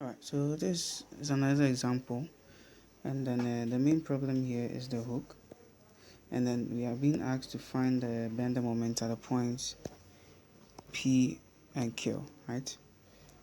Alright, so this is another example, and then the main problem here is the hook, and then we are being asked to find the bender moment at the points P and Q, right?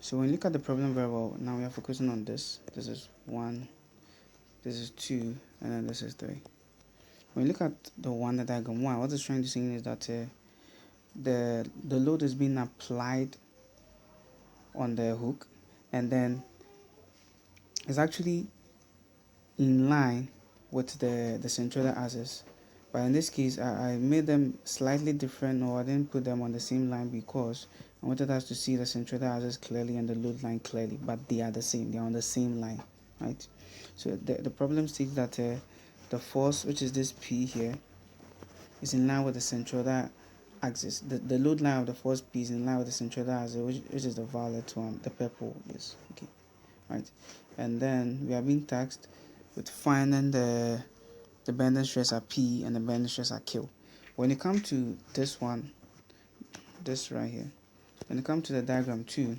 So when you look at the problem very well, now we are focusing on this. This is 1, this is 2, and then this is 3. When you look at the one diagram 1, what it's trying to say is that the load is being applied on the hook, and then it's actually in line with the centroidal axis, but in this case I made them slightly different, or I didn't put them on the same line because I wanted us to see the centroidal axis clearly and the load line clearly, but they are the same, they are on the same line, right? So the problem states that the force, which is this P here, is in line with the centroidal axis. The load line of the force P is in line with the centroidal axis, which is the violet one, the purple is okay, right? And then we are being tasked with finding the bending stress at P and the bending stress at Q. When you come to this one, this right here, when you come to the diagram 2,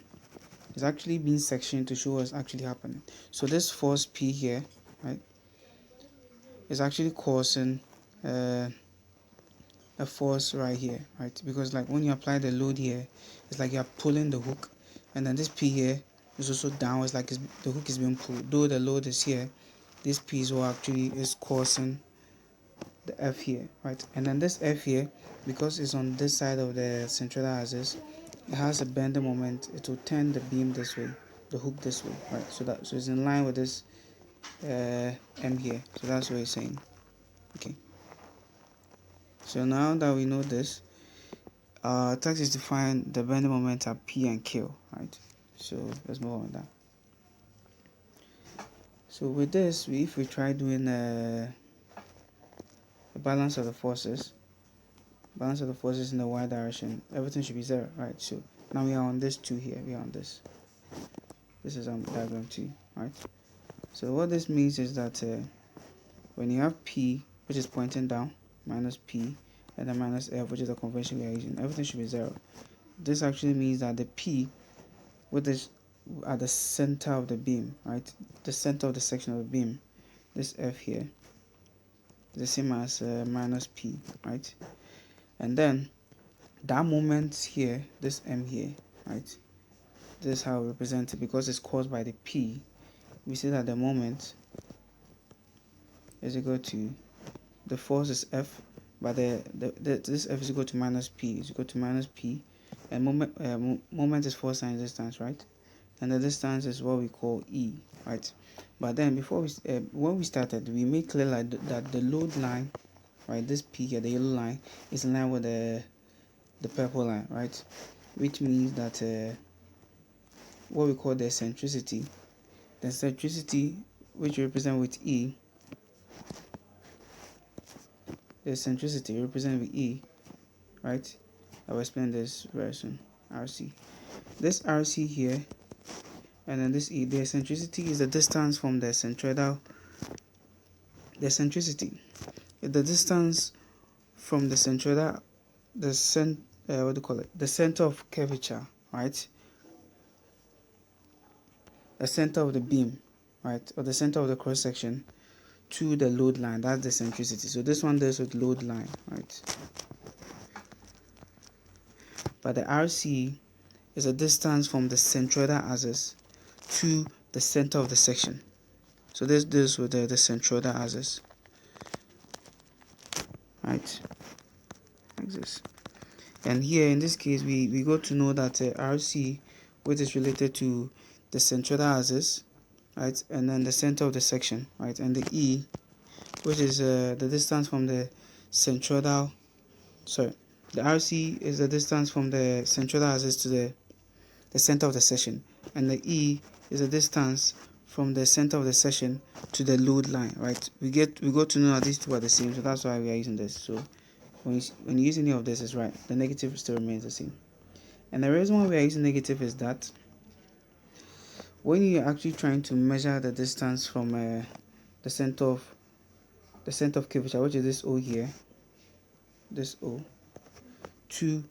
it's actually being sectioned to show what's actually happening. So this force P here, right, is actually causing a force right here, right? Because like when you apply the load here, it's like you're pulling the hook, and then this P here is also down. It's like the hook is being pulled. Though the load is here, this P is what actually is causing the F here, right? And then this F here, because it's on this side of the central axis, it has a bending moment. It will turn the beam this way, the hook this way, right? So it's in line with this M here. So that's what it's saying. Okay. So now that we know this, task is to find the bending moment at P and Q, right? So let's move on with that. So with this, if we try doing a balance of the forces, in the y direction, everything should be 0, right? So now we are on this 2 here, we are on this is diagram 2, right? So what this means is that when you have P, which is pointing down, minus P, and then minus F, which is the convention we are using, everything should be 0. This actually means that the P, which is at the center of the beam, right, the center of the section of the beam, this F here is the same as minus P, right? And then that moment here, this M here, right, this is how we represent it. Because it's caused by the P, we say that the moment is equal to, the force is F, but this F is equal to minus P, is equal to minus P, and moment is force times distance, right? And the distance is what we call E, right? But then before when we started, we made clear that the load line, right, this P here, the yellow line, is in line with the purple line, right? Which means that what we call the eccentricity, which we represent with E, the eccentricity represented with E, right? I will explain this very soon. RC. This RC here, and then this E, the eccentricity is the distance from the centroidal. The eccentricity is the distance from the centroidal, what do you call it? The center of curvature, right? The center of the beam, right, or the center of the cross section to the load line. That's the eccentricity. So this one deals with load line, right? But the RC is a distance from the centroidal axis to the center of the section. So this deals with the centroidal axis, right? Like this. And here in this case, we got to know that RC, which is related to the centroidal axis, right, and then the center of the section, right, and the E, which is the distance from the centroidal. Sorry, the RC is the distance from the centroidal axis to the center of the section, and the E is the distance from the center of the section to the load line, right? We got to know that these two are the same, so that's why we are using this. So when you use any of this, is right, the negative still remains the same. And the reason why we are using negative is that when you're actually trying to measure the distance from the center of curvature, which is this O here, this O, to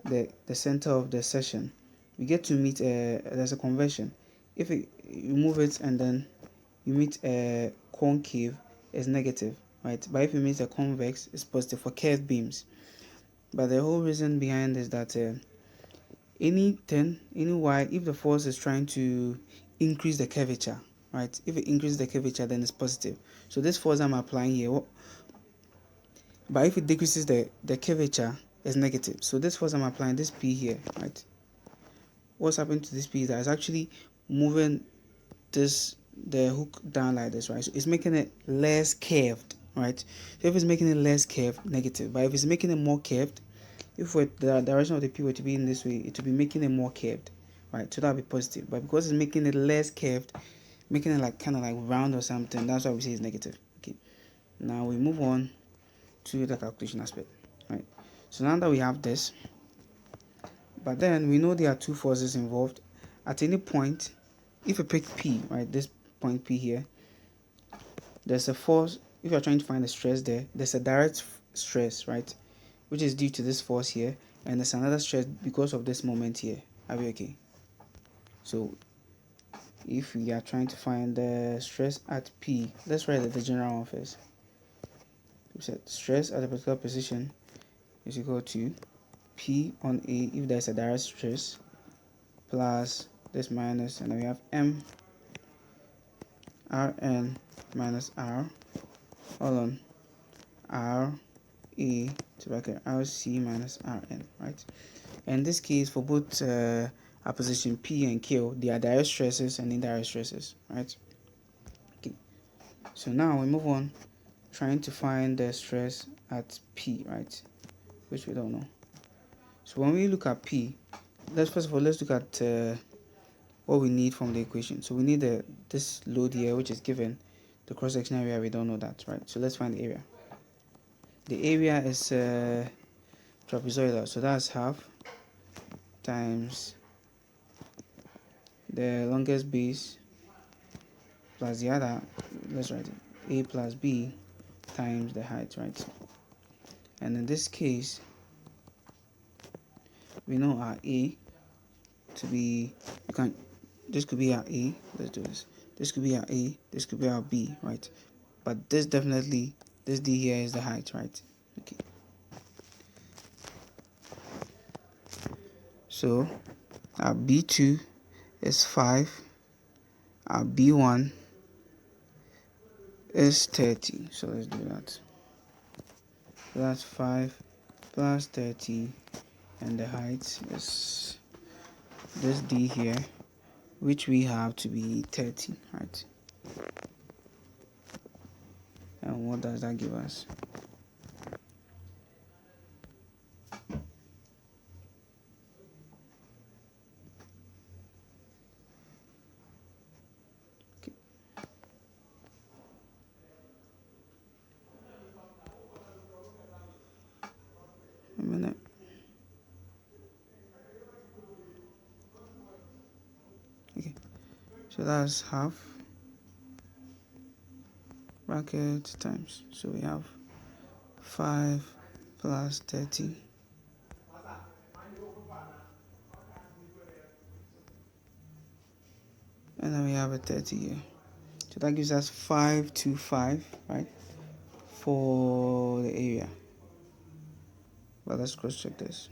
the center of the section, we get to meet there's a convention. if you move it and then you meet a concave, is negative, right? But if you meet a convex, it's positive for curved beams. But the whole reason behind is that any y, if the force is trying to increase the curvature, right? If it increases the curvature, then it's positive. So this force I'm applying here, but if it decreases the curvature, it's negative. So this force I'm applying, this P here, right? What's happening to this P is that it's actually moving the hook down like this, right? So it's making it less curved, right? So if it's making it less curved, negative. But if it's making it more curved, if the direction of the P were to be in this way, it would be making it more curved, right? So that would be positive. But because it's making it less curved, making it like kind of like round or something, that's why we say it's negative. Okay. Now we move on to the calculation aspect, right? So now that we have this, but then we know there are two forces involved. At any point, if you pick P, right, this point P here, there's a force. If you're trying to find the stress there's a direct stress, right, which is due to this force here, and there's another stress because of this moment here. Are we okay? So if we are trying to find the stress at P, let's write the general one first. We said stress at a particular position is equal to P on A if there's a direct stress plus this minus, and then we have M Rn minus R all on R A to bracket RC minus Rn, right? In this case, for both our position P and Q, they are direct stresses and indirect stresses, right? Okay. So now we move on, trying to find the stress at P, right? Which we don't know. So when we look at P, let's look at what we need from the equation. So we need this load here, which is given. The cross-sectional area, we don't know that, right? So let's find the area. The area is trapezoidal, so that's half times the longest base plus the other, let's write it, A plus B times the height, right? And in this case, we know our A to be, this could be our A, let's do this. This could be our A, this could be our B, right? But this definitely, this D here is the height, right? Okay. So our B2 is 5, our B1 is 30. So let's do that. So that's 5 plus 30, and the height is this D here, which we have to be 30, right? And what does that give us? Okay. A minute. Okay. So that's half bracket times. So we have 5 plus 30. And then we have a 30 here. So that gives us 525, right, for the area. But let's cross check this.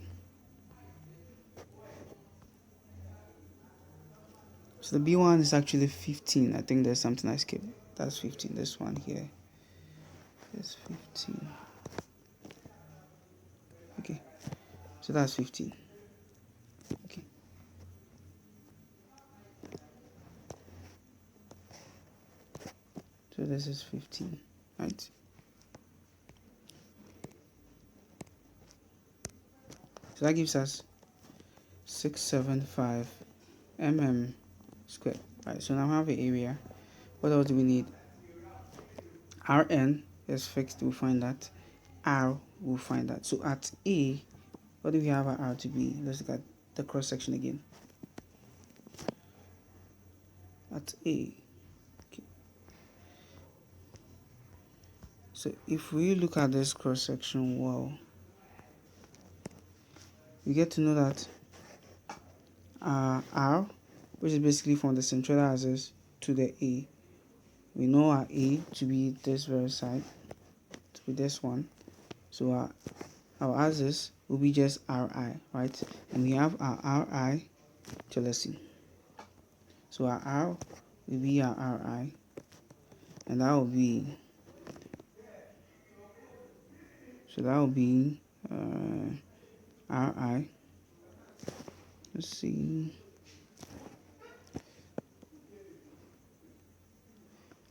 So the B1 is actually 15. I think there's something I skipped. That's 15. This one here is 15. Okay. So that's 15. Okay. So this is 15, right? So that gives us 675 mm squared, right? So now we have the area. What else do we need? Rn is fixed, we'll find that. R, we'll find that. So at A, what do we have our R to be? Let's look at the cross section again. At A. Okay. So if we look at this cross section well, we get to know that R which is basically from the central axis to the A. We know our A to be this very side, to be this one. So our axis will be just RI, right? And we have our RI, so let's see. So our R will be our RI, and that will be, so that will be RI. Let's see.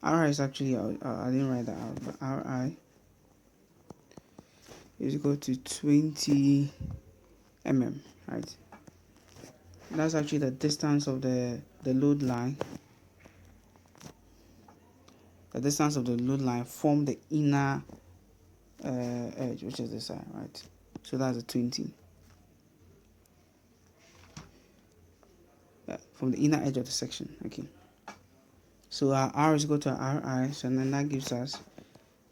RI is actually, I didn't write that out, but RI is equal to 20 mm, right? That's actually the distance of the load line. The distance of the load line from the inner edge, which is this side, right? So that's a 20. Yeah, from the inner edge of the section. Okay. So our R is equal to our RI, so then that gives us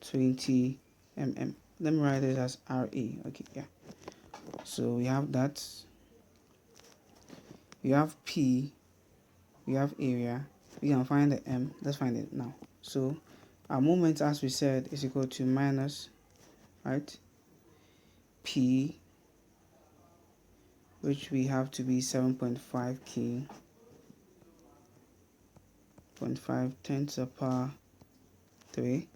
20 mm. Let me write this as RA. Okay, yeah. So we have that. We have P. We have area. We can find the M. Let's find it now. So our moment, as we said, is equal to minus, right, P, which we have to be 7.5 K, 0.5 10 to the power 3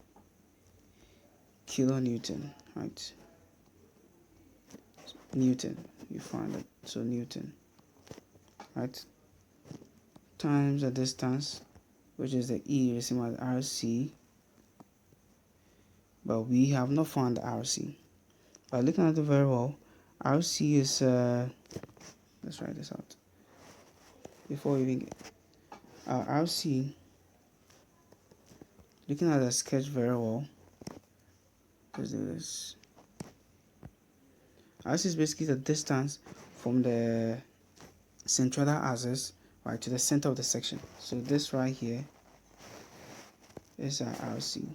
kilonewton, right? Newton, you find it. So Newton, right? Times the distance, which is the E, is same as RC, but we have not found the RC. By looking at it very well, RC is let's write this out before we even get RC. Looking at the sketch very well, let's do this. RC is basically the distance from the central axis, right, to the center of the section. So this right here is our RC,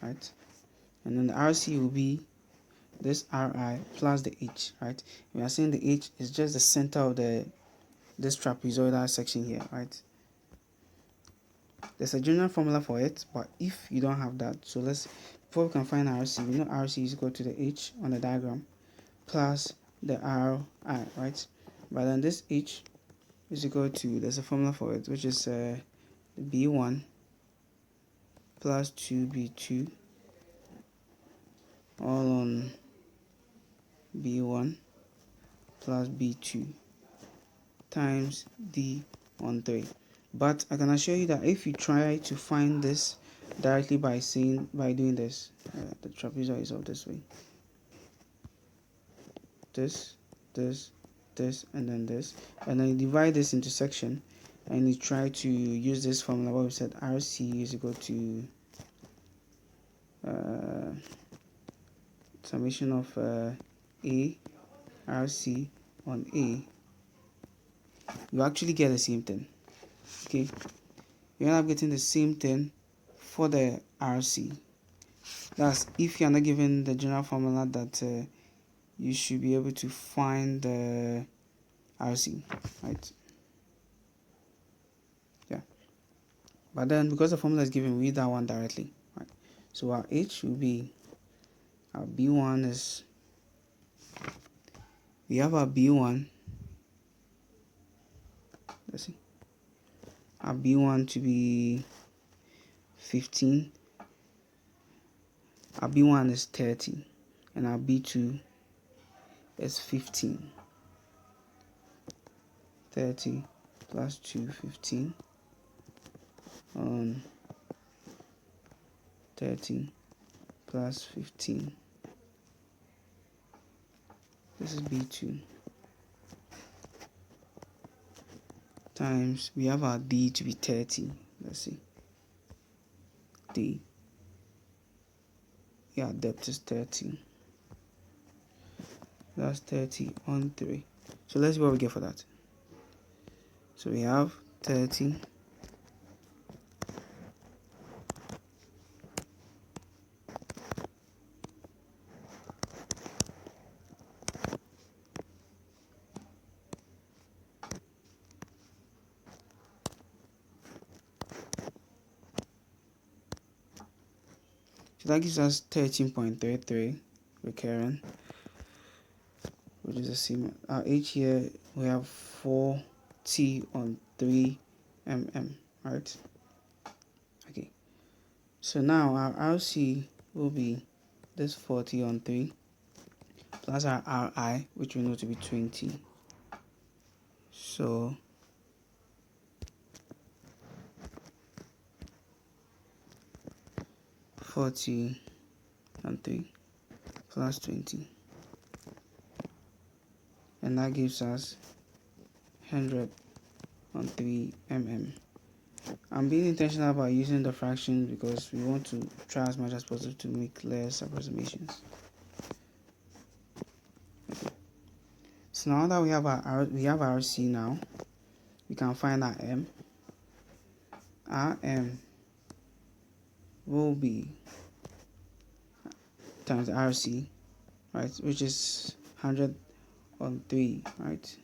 right? And then the RC will be this RI plus the H, right? We are saying the H is just the center of this trapezoidal section here, right? There's a general formula for it, but if you don't have that, so before we can find RC, we know RC is equal to the H on the diagram plus the RI, right? But then this H is equal to, there's a formula for it, which is B1 plus 2B2 all on B1 plus B2 times D on 3. But I can assure you that if you try to find this directly by doing this, the trapezoid is of this way. This, and then this, and then you divide this into section, and you try to use this formula where we said RC is equal to summation of A RC on A. You actually get the same thing. Okay, you end up getting the same thing for the RC. That's if you are not given the general formula that you should be able to find the RC, right? Yeah, but then because the formula is given, we read that one directly, right? So our H will be, our B1 is, we have our B1, let's see, our B1 to be 15, our B1 is 30, and our B2 is 15. 30 plus 2, 15 on 30 plus 15. This is B2 times, we have our D to be 30. Let's see, D, yeah, depth is 30. That's 30 on 3. So let's see what we get for that. So we have 30 . So that gives us 13.33 recurrent, which is the same. Our H here, we have 4T on 3 mm, right? Okay. So now our RC will be this 40 on 3 plus our RI, which we know to be 20. So 40 on 3 plus 20. And that gives us 100 on 3 mm. I'm being intentional about using the fractions because we want to try as much as possible to make less approximations. So now that we have our C now, we can find our M. Our M will be times RC, right, which is 100 on 3, right?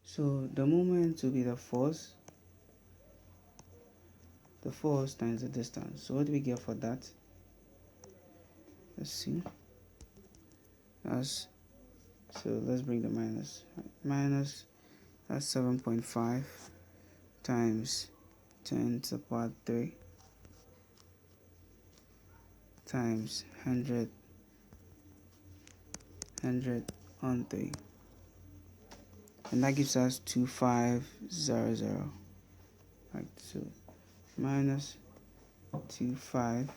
So the moment will be the force times the distance. So what do we get for that? Let's see. So let's bring the minus. Minus, that's 7.5 times 10 to the power 3 times 100 on 3, and that gives us 2500, right? So minus 250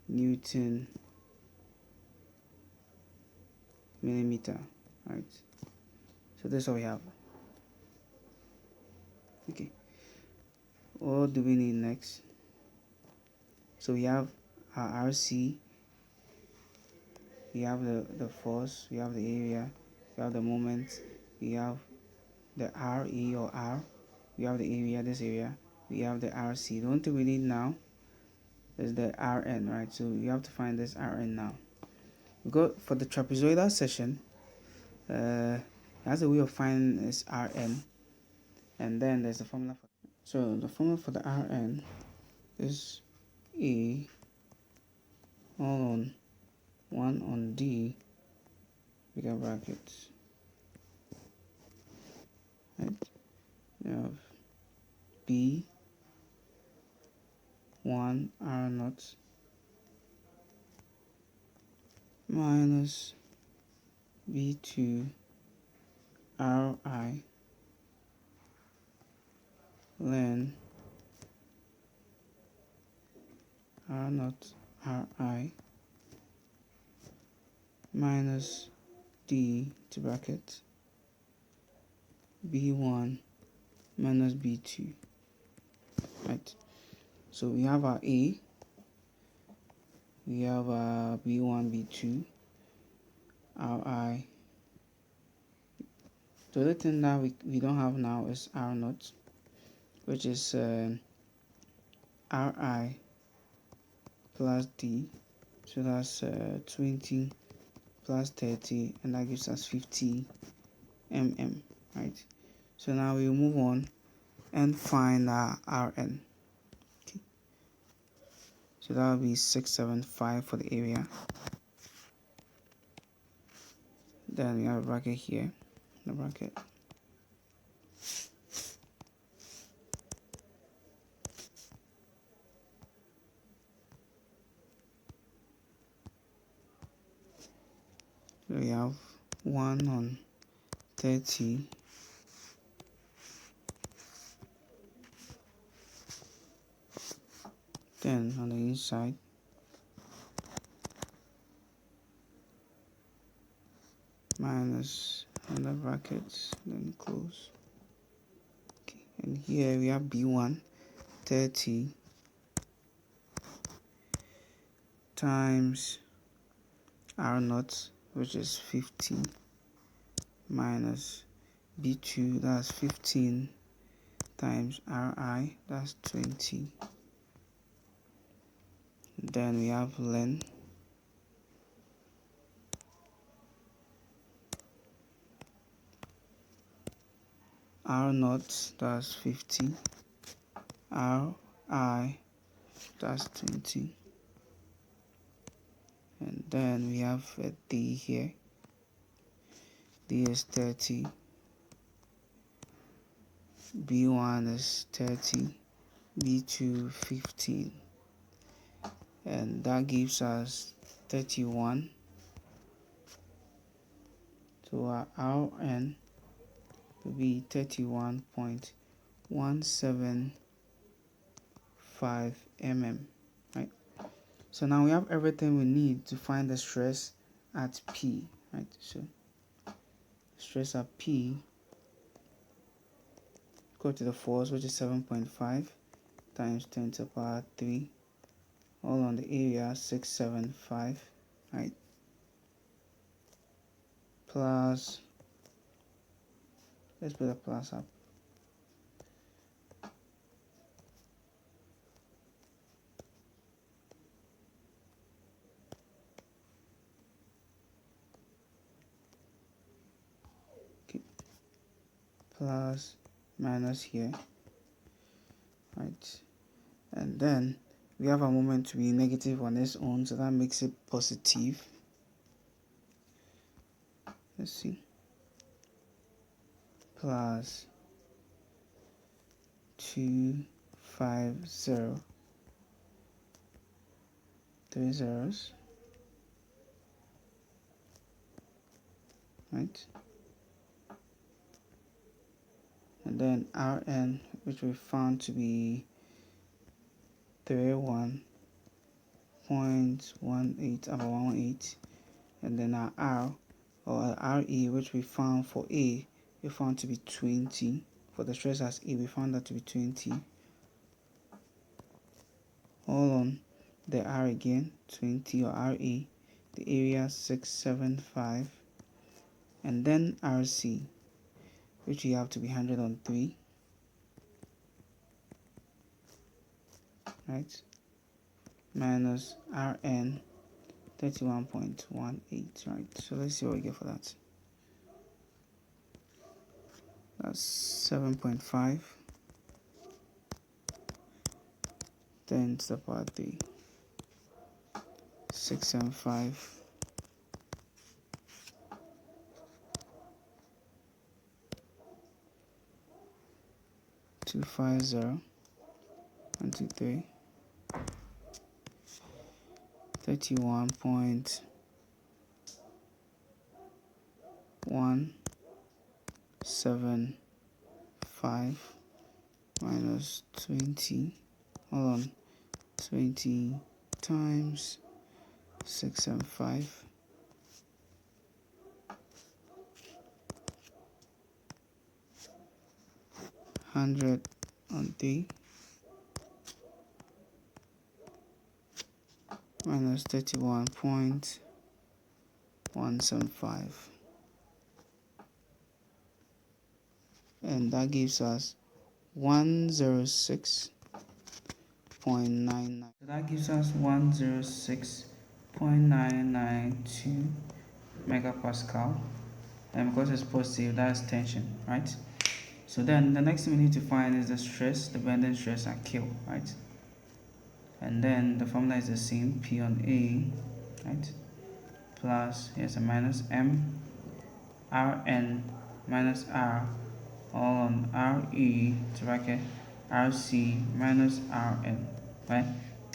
Newton millimeter, right? So that's all we have. Okay, what do we need next? So we have our RC, we have the force, we have the area, we have the moment, we have the RE or R, we have the area, this area, we have the RC. The only thing we need now is the Rn, right? So you have to find this Rn now. We got for the trapezoidal section, that's a way of finding this Rn, and then there's the formula for. So the formula for the Rn is A all on 1 on D bigger brackets, right? You have B 1 R naught minus B2 Ri ln R naught Ri minus D to bracket B1 minus B2, right? So we have our A, we have our B1, B2, our I. The other thing that we don't have now is R naught, which is Ri plus D. So that's 20 plus 30, and that gives us 50 mm, right? So now we'll move on and find our Rn. Okay. So that will be 675 for the area. Then we have a bracket here, the bracket. So we have 1 on 30 then on the inside minus on the brackets, then close. Okay, and here we have B1 30 times R naught, which is 50, minus B2, that's 15, times Ri, that's 20. Then we have ln R naught, that's 50, Ri, that's 20, and then we have a D here. D is 30, B1 is 30, B2 15, and that gives us 31. So our Rn will be 31.175 mm, right? So now we have everything we need to find the stress at P, right? So stress at P equal to the force, which is 7.5 times 10 to the power 3, all on the area 675, right? Plus, let's put a plus up. Okay. Plus, minus here, right? And then we have a moment to be negative on its own, so that makes it positive. Let's see. Plus 250, 3 zeros, right? And then Rn, which we found to be 31.18, about 118, and then our R, or Re, which we found for A, we found to be 20. For the stress as A, we found that to be 20. All on the R again, 20, or Ra, the area 675, and then Rc, which we have to be 103, right? Minus Rn, 31.18, right? So let's see what we get for that. That's 7.5 10 to the power 3, 675, 250, 123, 31.175 minus 20, hold on, 20 times 675, 103 minus 31.175, and that gives us 106.99. So that gives us 106.992 megapascal, and because it's positive, that's tension, right? So then the next thing we need to find is the stress, the bending stress at Q, right? And then the formula is the same, P on A, right? Plus, here's a minus M, Rn minus R, all on Re to bracket Rc minus Rn, right?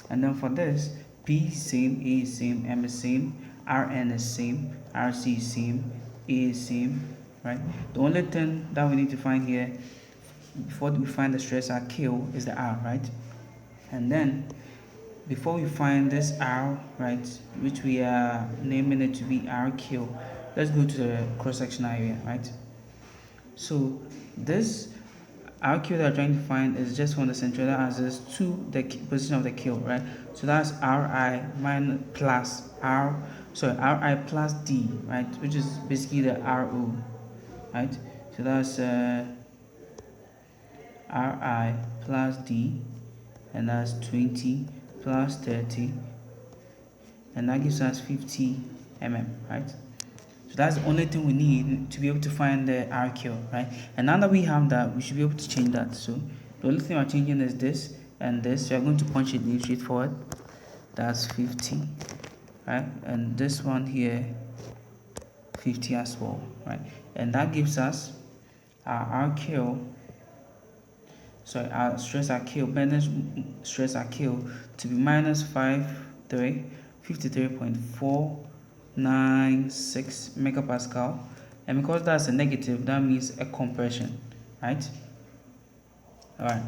And then for this, P is same, A is same, M is same, Rn is same, Rc is same, A is same, right? The only thing that we need to find here before we find the stress at Q is the R, right? And then before we find this R, right, which we are naming it to be RQ, let's go to the cross-sectional area, right? So this RQ that we're trying to find is just from the centroidal axis to the position of the Q, right? So that's Ri minus plus Ri plus D, right, which is basically the RO, right? So that's Ri plus D, and that's 20 plus 30, and that gives us 50 mm, right? So that's the only thing we need to be able to find the RQ, right? And now that we have that, we should be able to change that. So the only thing we're changing is this and this. So we're going to punch it in straightforward. That's 50, right? And this one here, 50 as well, right? And that gives us our RQ, sorry, our stress RQ, bending stress RQ to be minus 53.496 megapascal. And because that's a negative, that means a compression, right? All right.